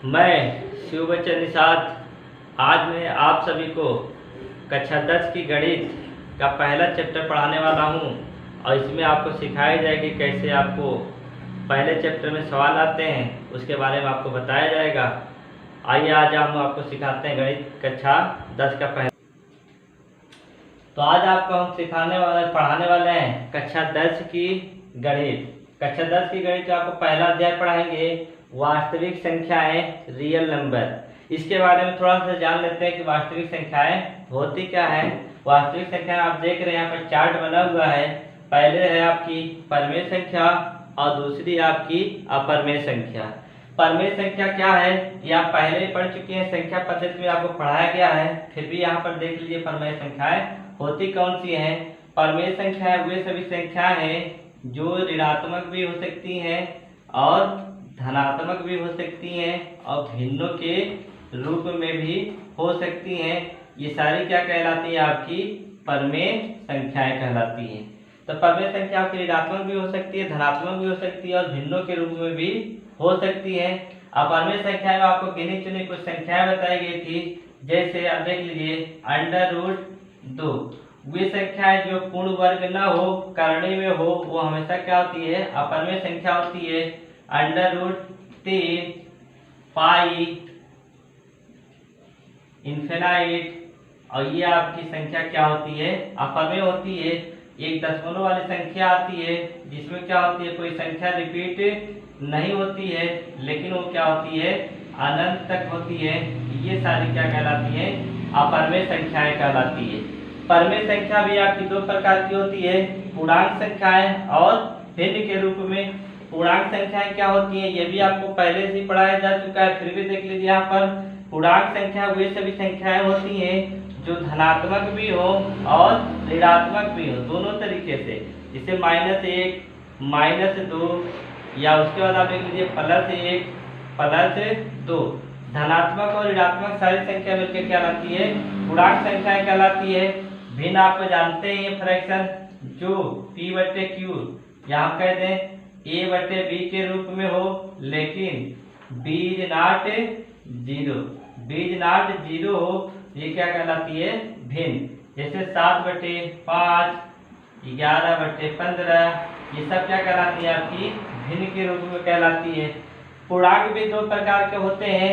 मैं शिव बच्चन निषाद आज मैं आप सभी को कक्षा 10 की गणित का पहला चैप्टर पढ़ाने वाला हूं और इसमें आपको सिखाया जाएगी कैसे आपको पहले चैप्टर में सवाल आते हैं उसके बारे में आपको बताया जाएगा। आइए आज हम आपको सिखाते हैं गणित कक्षा 10 का पहला। तो आज आपको हम पढ़ाने वाले हैं कक्षा 10 की गणित। कक्षा 10 की गणित का आपको पहला अध्याय पढ़ाएंगे वास्तविक संख्याएं, रियल नंबर। इसके बारे में थोड़ा सा जान लेते हैं कि वास्तविक संख्याएं होती क्या है। वास्तविक संख्याएं आप देख रहे हैं यहाँ पर चार्ट बना हुआ है। पहले है आपकी परमेय संख्या और दूसरी आपकी अपरमेय संख्या। परमेय संख्या क्या है ये आप पहले ही पढ़ चुके हैं, संख्या पद्धति में आपको पढ़ाया गया है। फिर भी यहाँ पर देख लीजिए परमेय संख्याएं होती कौन सी हैं। परमेय संख्याएं वे सभी संख्याएं हैं जो ऋणात्मक भी हो सकती हैं और धनात्मक भी हो सकती हैं और भिन्नों के रूप में भी हो सकती हैं। ये सारी क्या कहलाती है, आपकी परमेय संख्याएं कहलाती हैं। तो परमेय संख्या आपकी ऋणात्मक भी हो सकती है, धनात्मक भी हो सकती है और भिन्नों के रूप में भी हो सकती है। अब परमेय संख्या में आपको गिनी चुनी कुछ संख्याएं बताई गई थी, जैसे आप देख लीजिए √2। वे संख्याएं जो पूर्ण वर्ग न हो, करणीय में हो, वो हमेशा क्या होती है, अपरमेय संख्या होती है। √3, पाई, इन्फिनाइट, और ये आपकी संख्या क्या होती है, अपरमेय होती है। एक दशमलव वाली संख्या आती है जिसमें क्या होती है, कोई संख्या रिपीट नहीं होती है लेकिन वो क्या होती है, अनंत तक होती है। ये सारी क्या कहलाती है, अपरमेय संख्याएं कहलाती है। परमेय संख्या भी आपकी दो प्रकार की होती है, पूर्णांक संख्याएं और भिन्न के रूप में। पूर्णांक संख्याएं क्या होती हैं ये भी आपको पहले से पढ़ाया जा चुका है, फिर भी देख लीजिए। यहाँ पर पूर्णांक संख्या वे सभी संख्याएं होती हैं जो धनात्मक भी हो और ऋणात्मक भी हो, दोनों तरीके से। जैसे -1, -2, या उसके बाद आप देख लीजिए +1, +2। धनात्मक और ऋणात्मक सारी संख्या मिलकर क्या कहलाती है, पूर्णांक संख्याएं कहलाती है। भिन्न आपको जानते हैं फ्रैक्शन जो P/Q यहाँ कह दें A/B के रूप में हो, लेकिन बीज नॉट 0 हो, ये क्या कहलाती है, भिन्न। जैसे 7/5, 11/15, ये सब क्या कहलाती है, आपकी भिन्न के रूप में कहलाती है। पूर्णांक भी दो प्रकार के होते हैं,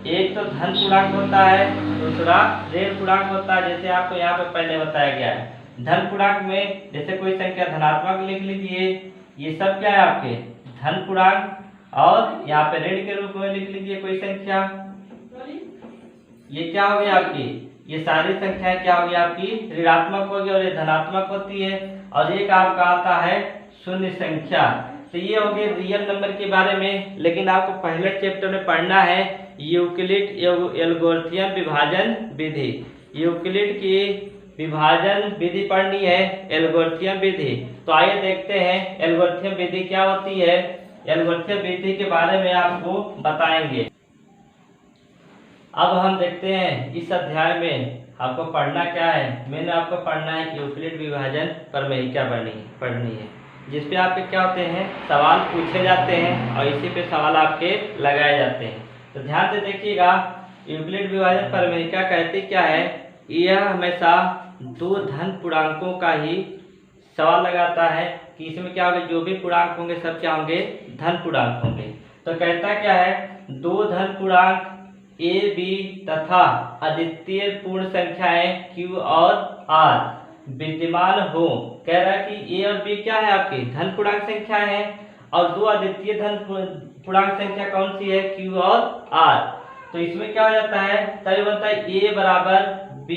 एक तो धन पूर्णांक होता है, दूसरा ऋण पूर्णांक होता है। जैसे आपको यहाँ पे पहले बताया गया है। धन पूर्णांक में जैसे कोई संख्या धनात्मक लिख लीजिए, ये सब क्या है आपके धन पूर्णांक, और यहाँ पे ऋण के रूप में लिख लीजिए कोई संख्या, ये क्या हो गया आपकी, ये सारी संख्याएं क्या होगी, आपकी ऋणात्मक होगी और ये धनात्मक होती है। और एक आपका आता है शून्य संख्या। तो ये हो गए रियल नंबर के बारे में। लेकिन आपको पहले चैप्टर में पढ़ना है यूक्लिड एल्गोरिथम विभाजन विधि। यूक्लिड की विभाजन विधि पढ़नी है, एल्गोरिथम विधि। तो आइए देखते हैं एल्गोरिथम विधि क्या होती है। एल्गोरिथम विधि के बारे में आपको बताएंगे। अब हम देखते हैं इस अध्याय में आपको पढ़ना क्या है। मैंने आपको पढ़ना है कि यूक्लिड विभाजन प्रमेयिका पढ़नी है, जिसपे आपके क्या होते हैं, सवाल पूछे जाते हैं और इसी पे सवाल आपके लगाए जाते हैं। तो ध्यान से देखिएगा, यूक्लिड विभाजन प्रमेयिका कहती क्या है, यह हमेशा दो धन पूर्णांकों का ही सवाल लगाता है कि इसमें क्या होगा, जो भी पूर्णांक होंगे सब क्या होंगे, धन पूर्णांक होंगे। तो कहता क्या है, दो धन पूर्णांक A, B तथा अद्वितीय पूर्ण संख्याएं Q और R विद्यमान हो। कह रहा है कि A और B क्या है, आपकी धन पूर्णांक संख्या है, और दो अद्वितीय धन पूर्णांक संख्या कौन सी है, Q और R। तो इसमें क्या हो जाता है, तभी बनता है A बराबर B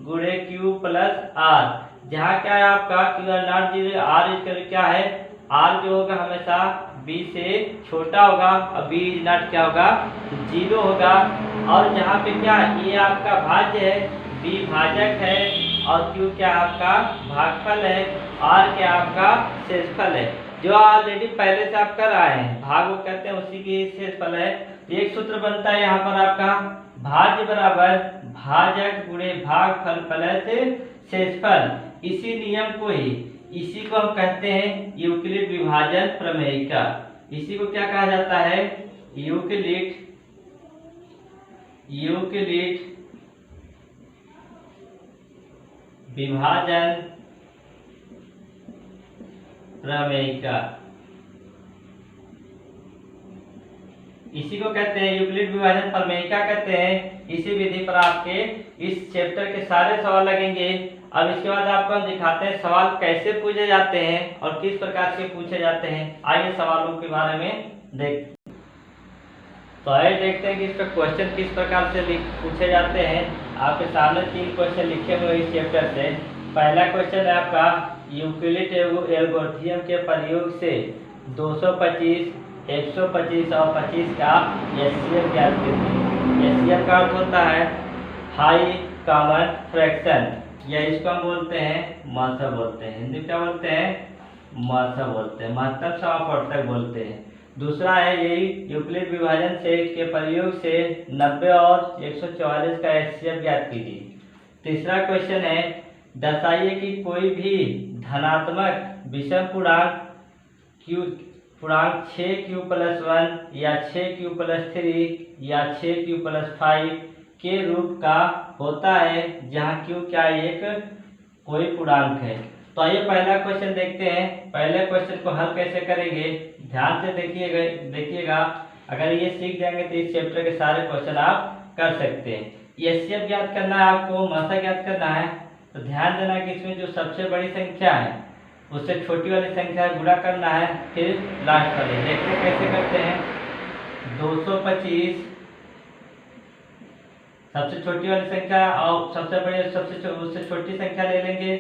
गुणे Q प्लस R, जहाँ क्या है आपका Q नॉट 0, R इसका क्या है, R जो होगा हमेशा B से छोटा होगा और B नॉट क्या होगा, 0 होगा। और यहाँ पे क्या, ये आपका भाज्य है, B भाजक है और Q क्या आपका भागफल है, R क्या आपका शेषफल है। जो ऑलरेडी पहले से आप कर आए हैं, भाग वो कहते हैं उसी की शेषफल है। एक सूत्र बनता है यहाँ पर आपका, भाज्य बराबर भाजक गुणे भागफल प्लस शेषफल। इसी नियम को ही, इसी को हम कहते हैं यूक्लिड विभाजन प्रमेयिका। इसी को क्या कहा जाता है, यूक्लिड यूक्लिड विभाजन प्रमेयिका, इसी को कहते हैं यूक्लिड विभाजन प्रमेयिका कहते हैं। इसी विधि पर आपके इस चैप्टर के सारे सवाल लगेंगे। अब इसके बाद आपको हम दिखाते हैं सवाल कैसे पूछे जाते हैं और किस प्रकार से पूछे जाते हैं। आइए सवालों के बारे में देख तो आइए देखते हैं कि इसका क्वेश्चन किस प्रकार से पूछे जाते हैं। आपके सामने 3 क्वेश्चन लिखे हुए इस चैप्टर से। पहला क्वेश्चन है आपका यूक्लिड एल्गोरिथम के प्रयोग से 225, 125 और 25 का एचसीएफ ज्ञात कीजिए। एचसीएफ का अर्थ होता है हाई कॉमन फ्रैक्शन, या इसको हम बोलते हैं महत्व बोलते हैं। हिंदी में क्या बोलते हैं? महत्व बोलते हैं, महत्तम समापवर्तक बोलते हैं। दूसरा है यही यूक्लिड विभाजन से के प्रयोग से 90 और 144 का एचसीएफ ज्ञात कीजिए। तीसरा क्वेश्चन है दर्शाइए कि कोई भी धनात्मक विषम पूर्णांक पूर्णांक 6q+1 या 6q+3 या 6q+5 के रूप का होता है जहाँ q क्या एक कोई पूर्णांक है। तो आइए पहला क्वेश्चन देखते हैं। पहले क्वेश्चन को हल कैसे करेंगे ध्यान से देखिएगा। अगर ये सीख जाएंगे तो इस चैप्टर के सारे क्वेश्चन आप कर सकते हैं। एचसीएफ ज्ञात करना है आपको, मात्रा ज्ञात करना है। तो ध्यान देना कि इसमें जो सबसे बड़ी संख्या है उससे छोटी वाली संख्या गुणा करना है, फिर लास्ट वाली। देखते हैं कैसे करते हैं। 225 सबसे छोटी वाली संख्या और सबसे बड़ी उससे छोटी संख्या ले लेंगे।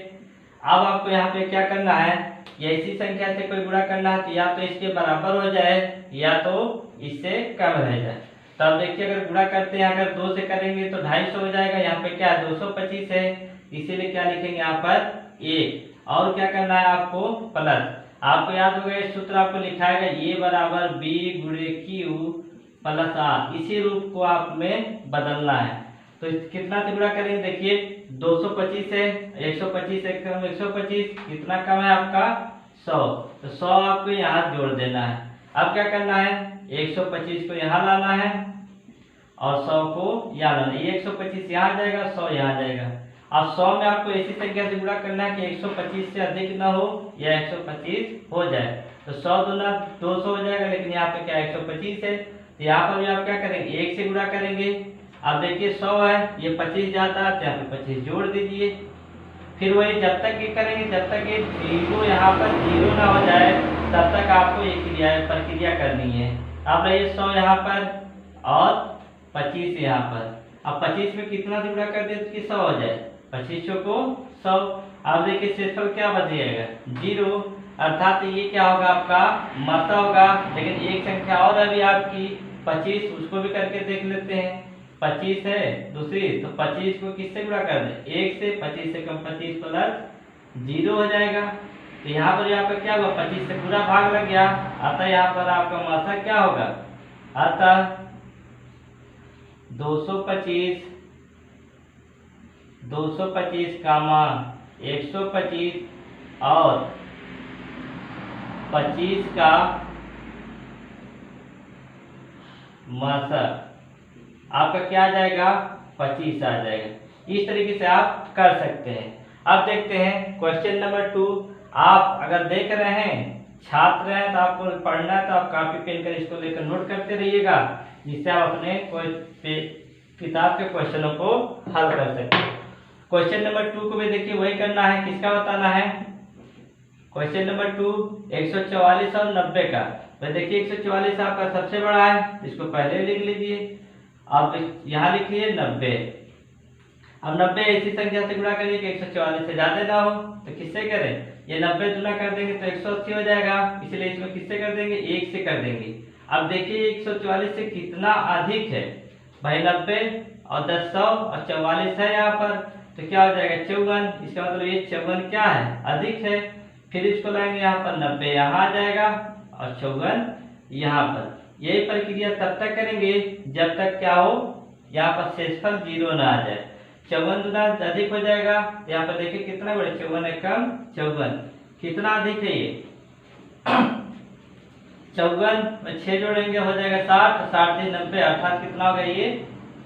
अब आपको यहाँ पे क्या करना है, या इसी संख्या से कोई गुणा करना है तो या तो इसके बराबर हो जाए या तो इससे कम रह जाए। तो अब देखिए अगर गुणा करते हैं, अगर 2 से करेंगे तो 250 हो जाएगा। यहाँ पे क्या 225 है, इसीलिए क्या लिखेंगे यहाँ पर 1। और क्या करना है आपको प्लस। आपको याद होगा ये सूत्र आपको लिखाएगा A बराबर B गुणे Q प्लस R। इसी रूप को आप में बदलना है। तो कितना से गुणा करेंगे देखिए 225 है, 125 है, 125 कितना कम है आपका 100। तो 100 आपको यहाँ जोड़ देना है। अब क्या करना है 125 को यहाँ लाना है और 100 को यहाँ लाना है। 125 यहाँ आ जाएगा, 100 यहाँ आ जाएगा। अब 100 में आपको ऐसी संख्या से गुणा करना है कि 125 से अधिक ना हो या 125 हो जाए। तो 100 दूना 200 हो जाएगा, लेकिन यहाँ पे क्या 125 है। तो यहाँ पर भी आप क्या करेंगे 1 से गुणा करेंगे। अब देखिए 100 है, ये 25 जाता है तो यहाँ पे 25 जोड़ दीजिए। फिर वही जब तक ये करेंगे जब तक ये जीरो यहाँ पर जीरो ना हो जाए तब तक आपको ये प्रक्रिया करनी है। अब रहिए 100 यहाँ पर और 25 यहाँ पर। अब 25 में कितना से गुणा कर दे कि 100 हो जाए, 25 को 100। अब देखिए शेषफल क्या बचेगा 0, अर्थात ये क्या होगा आपका मात्रा होगा। लेकिन एक संख्या और अभी आपकी 25, उसको भी करके देख लेते हैं। 25 है दूसरी, तो 25 को किससे गुणा कर दें 1 से। 25 से कम 25 प्लस 0 हो जाएगा। तो यहाँ पर क्या होगा 25 से पूरा भाग लग गया, अतः यहाँ पर आपका मात्रा क्या होगा, अतः 225 कामा 125 और 25 का मात्रा आपका क्या आ जाएगा 25 आ जाएगा। इस तरीके से आप कर सकते हैं। अब देखते हैं क्वेश्चन नंबर 2। आप अगर देख रहे हैं छात्र हैं तो आपको पढ़ना है तो आप कॉपी पेन कर इसको लेकर नोट करते रहिएगा, जिससे आप अपने किताब के क्वेश्चनों को हल कर सकते हैं। क्वेश्चन नंबर 2 को भी देखिए वही करना है, किसका बताना है। क्वेश्चन नंबर 2 144 और 90 का। तो देखिए 144 आपका सबसे बड़ा है, इसको पहले लिख लीजिए। अब यहाँ लिखिए 90। अब 90 ऐसी संख्या से गुणा करिए कि 144 से ज्यादा ना हो। तो किससे करें, ये 90 गुना कर देंगे तो 180 हो जाएगा, इसलिए इसमें किससे कर देंगे 1 से कर देंगे। अब देखिए 144 से कितना अधिक है भाई 90 और 10 100 और 44 है यहाँ पर, तो क्या हो जाएगा 54। इसका मतलब ये 54 क्या है अधिक है। फिर इसको लाएंगे यहाँ पर 90 यहाँ आ जाएगा और 54 यहाँ पर। यही प्रक्रिया तब तक करेंगे जब तक क्या हो यहाँ पर शेषफल 0 ना आ जाए। 54 गुना अधिक हो जाएगा। यहाँ पर देखिए कितना बड़े 54 है कम 54, कितना अधिक है ये 54 में 6 जोड़ेंगे हो जाएगा 60, 60 से 90 अर्थात कितना होगा ये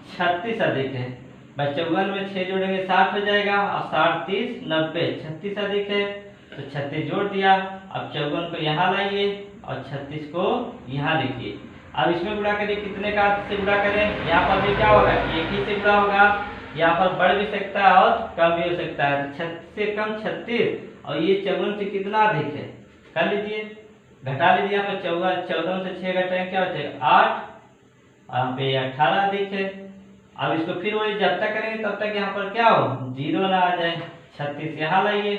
36 अधिक है। भाई 54 में 6 जोड़ेंगे 60 हो जाएगा, और 60 30 90, 36 अधिक है तो 36 जोड़ दिया। अब 54 को यहाँ लाइए और 36 को यहाँ लिखिए। अब इसमें गुणा करिए, कितने का से गुणा करें, यहाँ पर भी क्या होगा, एक ही से गुणा होगा, यहाँ पर बढ़ भी सकता है और कम भी हो सकता है। 36 से कम 36, और ये 54 से कितना अधिक है, कर लीजिए, घटा लीजिए। यहाँ पर 14 से 6 घटाएंगे क्या बचेगा 8, यहाँ पे 18 अधिक है। अब इसको फिर वही जब तक करेंगे तब तक यहाँ पर क्या हो, 0 ना आ जाए। 36 यहाँ लाइए,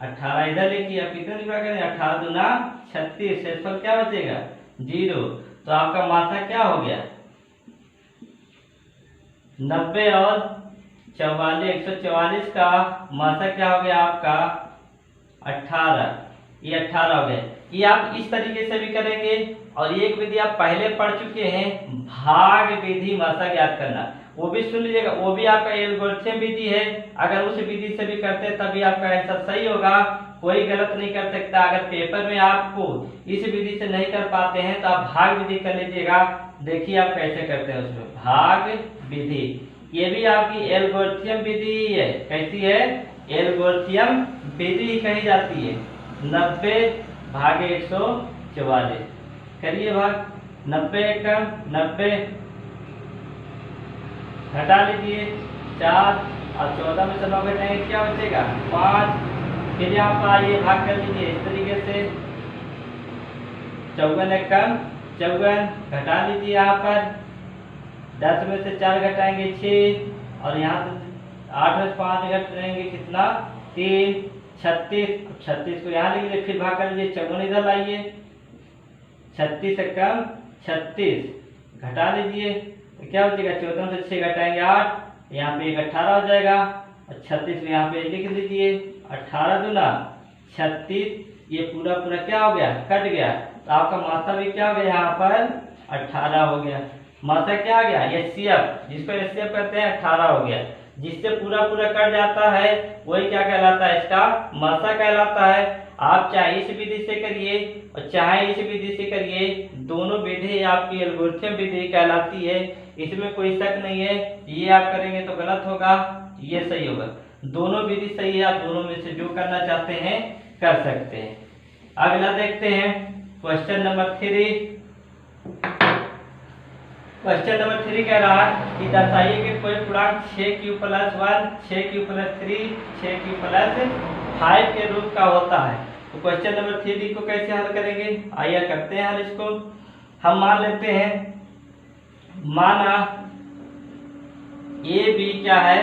18 इधर लिखिए। अब कितने गुणा करें, 18 दूना 36, शेषफल क्या बचेगा 0। तो आपका मात्रा क्या हो गया 90 और 44, 144 का मात्रा क्या हो गया आपका 18, ये 18 हो गए। ये आप इस तरीके से भी करेंगे। और एक विधि आप पहले पढ़ चुके हैं, भाग विधि मात्रा ज्ञात करना, वो भी सुन लीजिएगा, वो भी आपका एल्गोरिथम विधि है। अगर उस विधि से भी करते हैं तभी आपका आंसर सही होगा, कोई गलत नहीं कर सकता। अगर पेपर में आपको इस विधि से नहीं कर पाते हैं तो आप भाग विधि कर लीजिएगा। देखिए आप कैसे करते हैं उसमें, भाग विधि, ये भी आपकी एल्गोरिथम विधि है। कैसी है, एल्गोरिथम विधि कही जाती है। 90 भागे 144 करिए भाग, 90 कम 90, घटा लीजिए 4, और 14 में से 9 घटाएंगे क्या बचेगा 5। फिर यहाँ पर आइए भाग कर लीजिए इस तरीके से, 54 कम 54, घटा लीजिए यहाँ पर, 10 में से 4 घटाएंगे 6, और यहाँ से 8 में 5 घटाएंगे कितना 3, 36। 36 को यहाँ लिख लीजिए, फिर भाग कर लीजिए, 54 इधर लाइए, 36 से कम 36, घटा लीजिए तो क्या बचेगा, 14 से 6 घटाएंगे 8, यहाँ पे 18 हो जाएगा, और 36 यहाँ पे लिख लीजिए, 18 दूना 36, ये पूरा पूरा क्या हो गया, कट गया। तो आपका मात्रा भी क्या हो गया, यहाँ पर 18 हो गया। मात्रा क्या आ गया, एचसीएफ, जिसको एचसीएफ कहते हैं 18 हो गया। जिससे पूरा पूरा कट जाता है वही क्या कहलाता है, इसका मात्रा कहलाता है। आप चाहे इस विधि से करिए और चाहे इस विधि से करिए, दोनों विधि आपकी एल्गोरिथम विधि कहलाती है, इसमें कोई शक नहीं है। ये आप करेंगे तो गलत होगा, ये सही होगा, दोनों विधि सही है। आप दोनों में से जो करना चाहते हैं कर सकते हैं। अगला देखते हैं क्वेश्चन नंबर 3। क्वेश्चन नंबर 3 कह रहा है कि दर्शाइए कि कोई पूर्णांक 6q + 1, 6q + 3, 6q + 5 के रूप का होता है। तो क्वेश्चन नंबर 3 को कैसे हल करेंगे, आइए करते हैं हल इसको। हम मान लेते हैं, माना ये भी क्या है,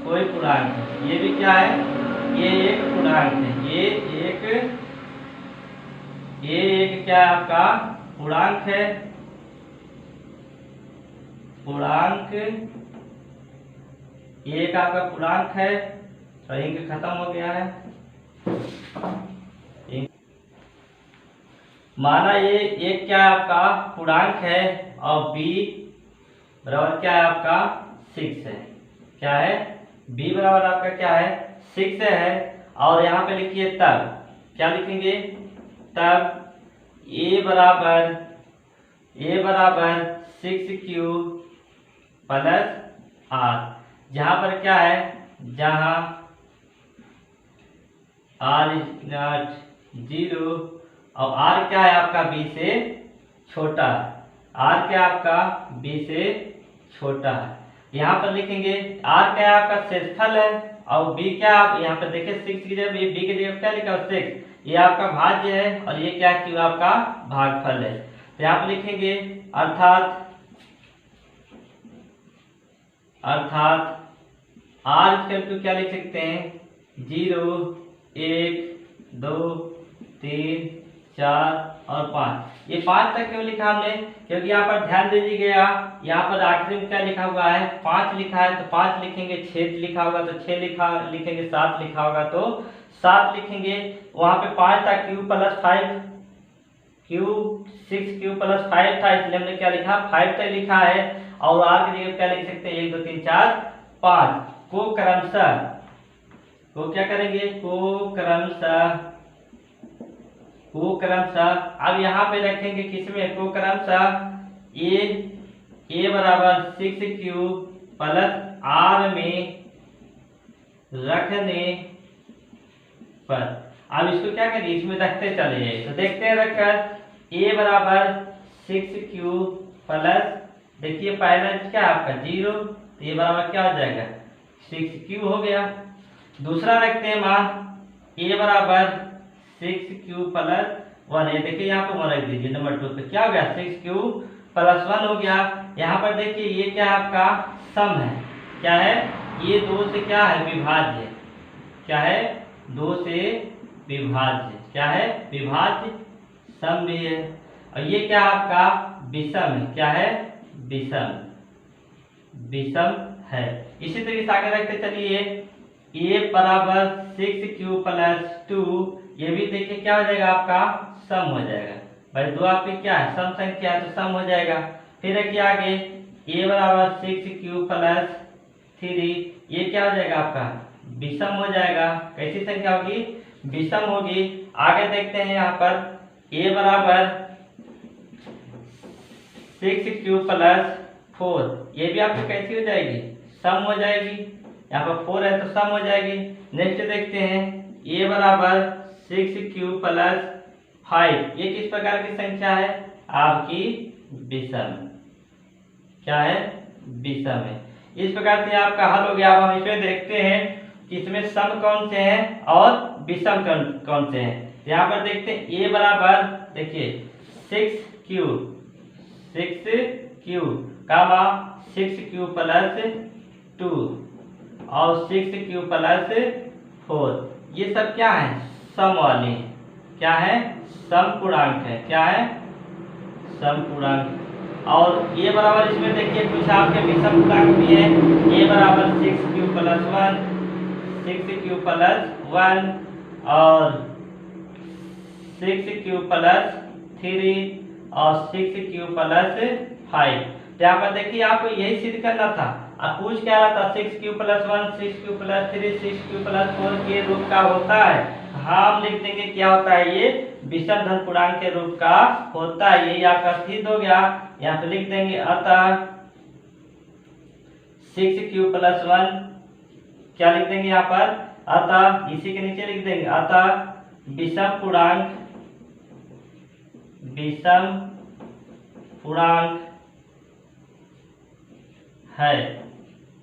कोई पूर्णांक है, ये भी क्या है, ये एक पूर्णांक है, ये एक क्या आपका पूर्णांक है, पूर्णांक, ये एक आपका पूर्णांक है। तो इंक खत्म हो गया है। माना ये एक क्या आपका पूर्णांक है और b बराबर क्या है आपका 6 है। क्या है, b बराबर आपका क्या है 6 है। और यहाँ पे लिखिए तब, क्या लिखेंगे, तब a बराबर 6q + r, जहाँ पर क्या है, जहाँ r ≠ 0 और r क्या है आपका b से छोटा, r क्या आपका b से छोटा है। यहाँ पर लिखेंगे r क्या है आपका शेषफल है और b क्या, आप यहाँ पर देखिए 6 की जगह b की जगह क्या लिखा है 6, ये आपका भाज्य है और ये क्या q आपका भागफल है। तो यहाँ पर लिखेंगे अर्थात r = क्या लिख सकते हैं 0 1 2 3 4 और 5। ये 5 तक क्यों लिखा हमने, क्योंकि यहाँ पर ध्यान दीजिएगा, यहाँ पर आखिरी में क्या लिखा हुआ है 5 लिखा है, तो 5 लिखेंगे, 6 लिखा होगा तो 6 लिखेंगे, 7 लिखा होगा तो 7 लिखेंगे। वहाँ पे 5 था, q + 5, 6q + 5 था, इसलिए हमने क्या लिखा 5 तक लिखा है। और r की जगह क्या लिख सकते हैं 1 2 3 4 5 को क्रमशः, को क्या करेंगे, को क्रमशः अब यहाँ पे रखेंगे किसमें, को क्रमशः ए बराबर 6q प्लस r में रखने पर, अब इसको क्या करिए, इसमें रखते चले जाइए। तो देखते हैं रखकर a बराबर 6q प्लस, देखिए पहला क्या आपका 0, तो ये बराबर क्या हो जाएगा 6q हो गया। दूसरा रखते हैं मान a बराबर 6q प्लस 1, ये देखिए यहाँ पे वन रख दीजिए नंबर 2 पे, क्या हो गया 6q प्लस 1 हो गया। यहाँ पर देखिए ये क्या है आपका सम है, क्या है ये 2 से क्या है विभाज्य, क्या है 2 से विभाज्य, क्या है विभाज्य सम भी है। और ये क्या आपका विषम है, क्या है विषम, विषम है। इसी तरीके से आगे रखते चलिए a बराबर 6q प्लस 2, ये भी देखिए क्या हो जाएगा आपका सम हो जाएगा, भाई दो आपकी क्या है सम संख्या है तो सम हो जाएगा। फिर रखिए आगे a बराबर 6q प्लस 3, ये क्या हो जाएगा आपका विषम हो जाएगा। कैसी संख्या होगी विषम होगी। आगे देखते हैं यहाँ पर a बराबर 6q प्लस 4, ये भी आपकी कैसी हो जाएगी सम हो जाएगी, यहाँ पर 4 है तो सम हो जाएगी। नेक्स्ट देखते हैं a बराबर 6q प्लस 5, ये किस प्रकार की संख्या है आपकी विषम, क्या है विषम है। इस प्रकार से आपका हल हो गया। अब हम इसमें देखते हैं कि इसमें सम कौन से हैं और विषम कौन से हैं। यहाँ पर देखते हैं a बराबर देखिए 6q कामा 6q प्लस 2 और 6q प्लस 4, ये सब क्या है सम वाले हैं, क्या है सम पूर्णांक है, क्या है सम पूर्णांक। और ये बराबर इसमें देखिए कुछ आपके विषम पूर्णांक भी है, a बराबर 6q प्लस 1, 6q प्लस 1 और 6q प्लस 3 और 6q प्लस 5। तो यहाँ पर देखिए आपको यही सिद्ध करना था। अब पूछ क्या रहा था 6q plus 1, 6q plus 3, 6q plus 4 के रूप का होता है। हम लिख देंगे क्या होता है, ये विषम धन पूर्णांक के रूप का होता है। यही आपका सिद्ध हो गया। यहाँ पे लिख देंगे अतः 6q प्लस 1 क्या लिख देंगे यहाँ पर, अतः इसी के नीचे लिख देंगे अतः विषम पूर्णांक है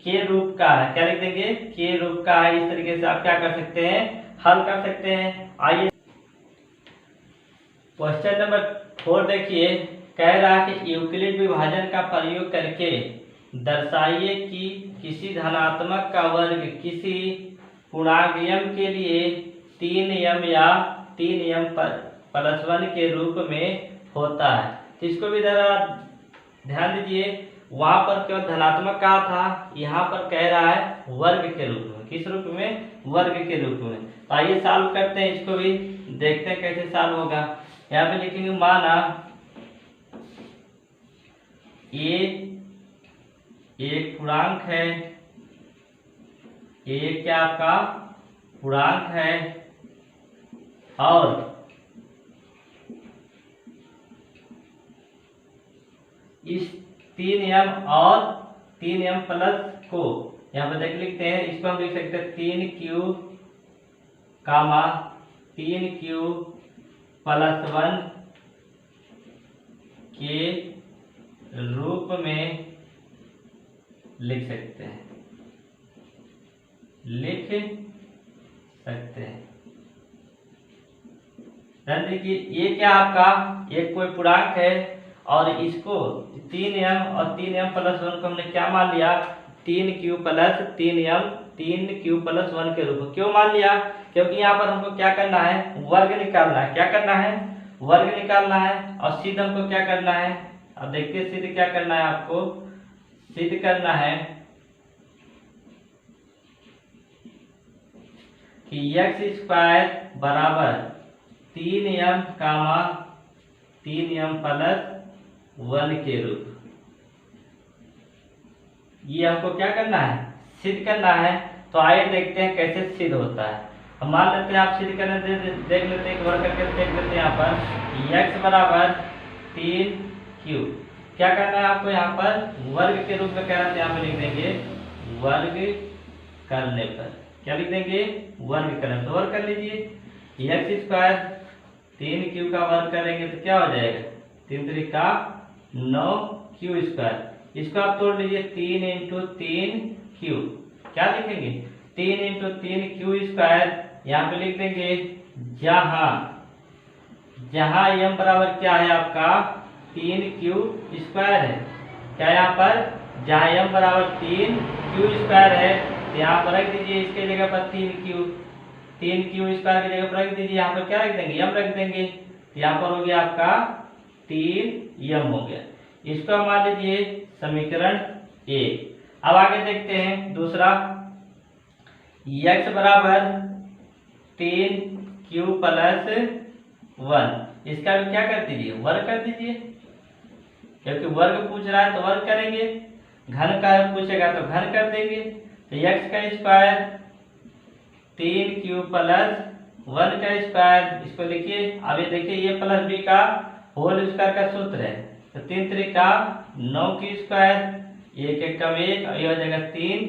के रूप का है, क्या लिख देंगे के रूप का है। इस तरीके से आप क्या कर सकते हैं हल कर सकते हैं। आइए क्वेश्चन नंबर 4 देखिए, कह रहा है कि यूक्लिड विभाजन का प्रयोग करके दर्शाइए कि किसी धनात्मक का वर्ग किसी पूर्णांक m के लिए 3m या 3m प्लस 1 के रूप में होता है। तो इसको भी जरा ध्यान दीजिए, वहां पर केवल धनात्मक कहा था, यहाँ पर कह रहा है वर्ग के रूप में। किस रूप में, वर्ग के रूप में। तो आइए सॉल्व करते हैं, इसको भी देखते हैं कैसे सॉल्व होगा। यहाँ पे लिखेंगे माना a एक पूर्णांक है, a क्या आपका पूर्णांक है और इस 3m और 3m प्लस को यहाँ पर देख लिखते हैं, इसको हम लिख सकते हैं 3q कामा 3q प्लस 1 के रूप में लिख सकते हैं, लिख सकते हैं। ध्यान देखिए ये क्या आपका एक कोई पूर्णांक है और इसको 3m और 3m प्लस 1 को हमने क्या मान लिया 3q plus 3m 3q plus 1 के रूप में। क्यों मान लिया, क्योंकि यहाँ पर हमको क्या करना है वर्ग निकालना है। क्या करना है वर्ग निकालना है। और सिद्ध हमको क्या करना है, अब देखते हैं सिद्ध क्या करना है। आपको सिद्ध करना है कि x² बराबर 3m कामा 3m प्लस 1 के रूप, ये हमको क्या करना है सिद्ध करना है। तो आइए देखते हैं कैसे सिद्ध होता है। हम मान लेते हैं आप सिद्ध करने देख लेते हैं, एक बार करके देख लेते हैं। यहाँ पर x बराबर 3q, क्या करना है आपको यहाँ पर वर्ग के रूप में कहना है, यहाँ पे लिख देंगे वर्ग करने पर। क्या लिख देंगे वर्ग करने पर। वर्ग कर लीजिए एक्स स्क्वायर 3q का वर्ग करेंगे तो क्या हो जाएगा 3 त्रिका 9q स्क्वायर। इसको आप तोड़ लीजिए 3 इंटू 3q। क्या लिखेंगे 3 इंटू 3q स्क्वायर। यहाँ पे लिख देंगे जहां m बराबर क्या है आपका 3q स्क्वायर है। क्या यहाँ पर जहां m बराबर 3q स्क्वायर है तो यहाँ पर रख दीजिए इसके जगह पर 3q स्क्वायर की जगह पर रख दीजिए। यहाँ पर क्या रख देंगे m रख देंगे। यहाँ पर हो गया आपका 3m हो गया। इसको मान लीजिए समीकरण 1। अब आगे देखते हैं दूसरा x बराबर 3q प्लस 1। इसका भी क्या कर दीजिए वर्ग कर दीजिए, क्योंकि वर्ग पूछ रहा है तो वर्ग करेंगे, घन का पूछेगा तो घन कर देंगे। तो x का स्क्वायर 3q प्लस 1 का स्क्वायर। इसको लिखिए। अभी देखिए ये प्लस b का होल स्क्वायर का सूत्र है। तो 3 त्रिका 9q स्क्वायर, 1 1 कम 1, ये हो जाएगा 3,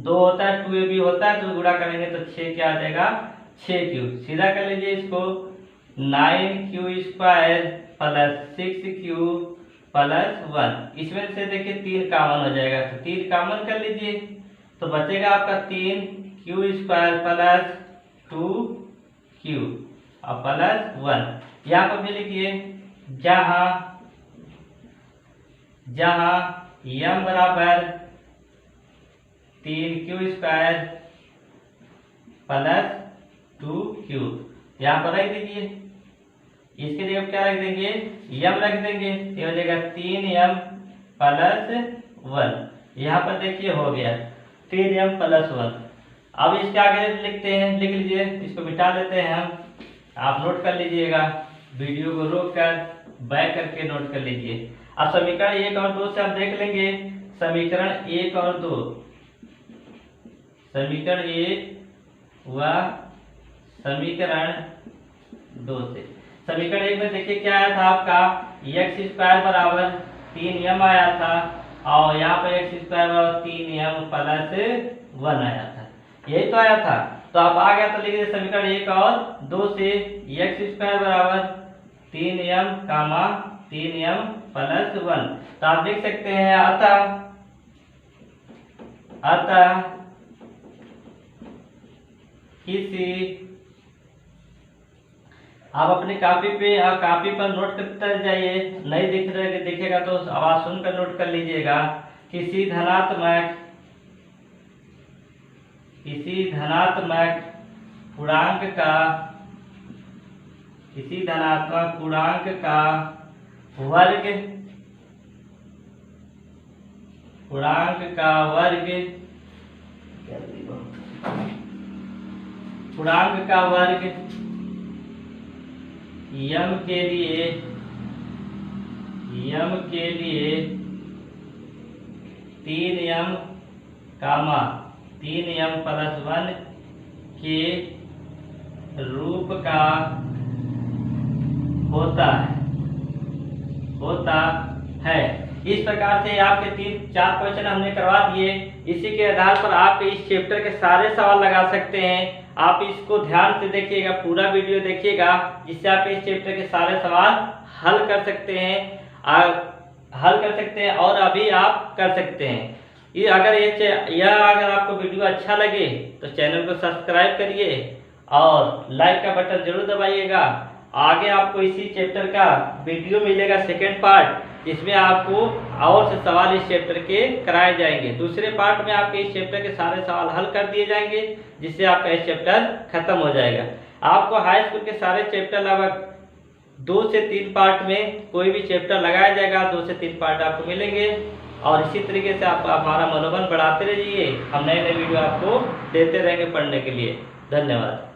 2 होता है 2ab होता है तो गुणा करेंगे तो 6 क्या आ जाएगा 6q। सीधा कर लीजिए इसको 9q square plus 6q plus 1। इसमें से देखिए 3 कॉमन हो जाएगा तो 3 कॉमन कर लीजिए तो बचेगा आपका 3q स्क्वायर प्लस 2q और प्लस 1। यहाँ पर भी लिखिए जहां m बराबर 3q स्क्वायर प्लस 2q। यहाँ पर रख दीजिए। इसके जगह क्या रख देंगे m रख देंगे। ये हो जाएगा 3m प्लस 1। यहाँ पर देखिए हो गया 3m प्लस 1। अब इसके आगे लिखते हैं, लिख लीजिए। इसको मिटा लेते हैं हम। आप नोट कर लीजिएगा, वीडियो को रोक कर बैक करके नोट कर लीजिए। अब समीकरण 1 और 2 से हम देख लेंगे। समीकरण 1 और 2, समीकरण 1 व समीकरण 2 से। समीकरण 1 में देखिए क्या आया था आपका x स्क्वायर बराबर 3m आया था और यहाँ पर x स्क्वायर बराबर 3m प्लस 1 आया था। यही तो आया था। तो आप आ गया तो लिख दीजिए समीकरण 1 और 2 से x स्क्वायर बराबर 3m 3m प्लस 1। तो आप लिख सकते हैं अतः किसी, आप अपनी कापी पर नोट करते जाइए। नहीं दिखेगा तो आवाज सुनकर नोट कर लीजिएगा। किसी धनात्मक पूर्णांक का वर्ग यम के लिए 3m 3m प्लस 1 के रूप का होता है। इस प्रकार से आपके 3-4 क्वेश्चन हमने करवा दिए। इसी के आधार पर आप इस चैप्टर के सारे सवाल लगा सकते हैं। आप इसको ध्यान से देखिएगा, पूरा वीडियो देखिएगा, जिससे आप इस चैप्टर के सारे सवाल हल कर सकते हैं और अभी आप कर सकते हैं। अगर आपको वीडियो अच्छा लगे तो चैनल को सब्सक्राइब करिए और लाइक का बटन जरूर दबाइएगा। आगे आपको इसी चैप्टर का वीडियो मिलेगा सेकेंड पार्ट, जिसमें आपको और से सवाल इस चैप्टर के कराए जाएंगे। दूसरे पार्ट में आपके इस चैप्टर के सारे सवाल हल कर दिए जाएंगे, जिससे आपका इस चैप्टर खत्म हो जाएगा। आपको हाई स्कूल के सारे चैप्टर लगभग 2 से 3 पार्ट में कोई भी चैप्टर लगाया जाएगा। 2 से 3 पार्ट आपको मिलेंगे और इसी तरीके से आप हमारा मनोबल बढ़ाते रहिए। हम नए वीडियो आपको देते रहेंगे पढ़ने के लिए। धन्यवाद।